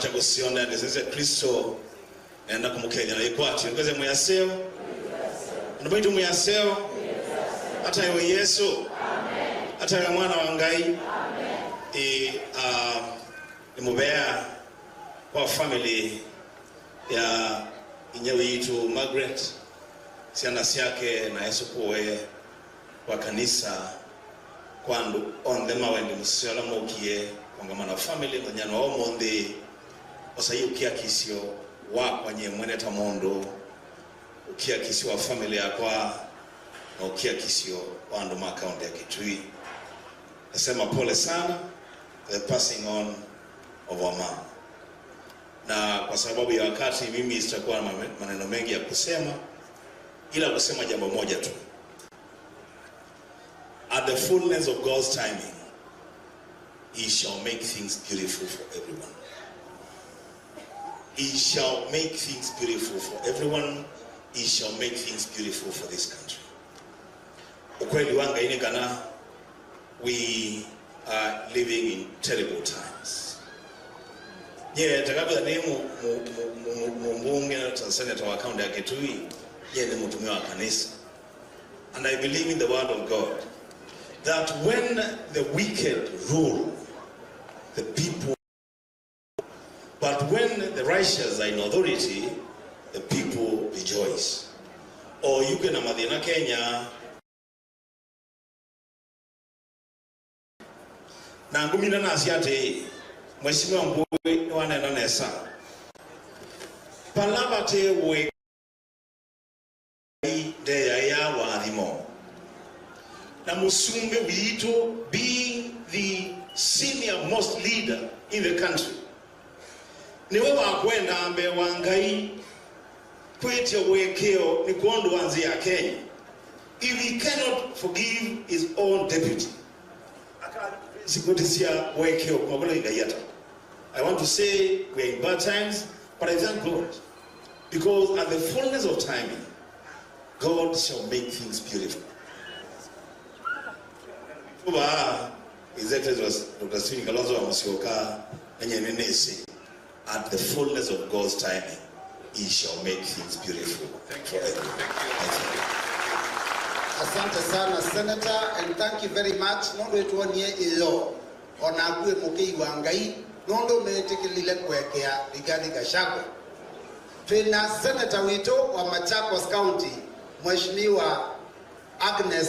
wacha kusiona ndisese Kristo enda kumukenya na ikwati ngoze muyaseo ndoito muyaseo hata yewe Yesu amen hata ya mwana wa Ngai amen nimubea kwa family ya inyewe yitu Margaret siana siake na Yesu kuwe kwa kanisa kwandu on the mawendi musela mokie kongamana family nganyana wa monde osayi ukia kisio wa kwanye mwene tamondo ukia kisio wa family yakwa na ukia kisio wandu makaunti ya Kitui. Nasema pole sana the passing on of our mom. Na kwa sababu ya wakati mimi sitakuwa na maneno mengi ya kusema ila kusema jambo moja tu. At the fullness of God's timing, He shall make things beautiful for everyone. He shall make things beautiful for everyone. He shall make things beautiful for this country. Ukweli wanga inekana, we are living in terrible times. Yeah, takabu ya nemu mbunge na Senator wa kaunti ya Kitui, yeah, ni mtume wa kanisa. And I believe in the word of God that when the wicked rule, the people, but when the righteous are in authority, the people rejoice. Or you can amadina Kenya na ngumina na asiate mheshimiwa mbunge wana nesa palabate we de ya wadimo na musumbe wito being the senior most leader in the country niwe wakwenda ambe wangai kwete wekeo ni kuondo wanzi ya Kenya. If he cannot forgive his own deputy I want to say we are in bad times, but I thank God because at the fullness of timing God shall make things beautiful. Exactly was Dr. Swing Kalonzo Amusioka and at the fullness of God's timing, He shall make things beautiful for everyone. Thank you. Asante sana Senator, and thank you very much. Nondo etuonie ilo onagwe mukei wa Ngai nondo metekilile kwekea Rigathi Gachagua. Tuna Senator wito wa Machakos County Mheshimiwa Agnes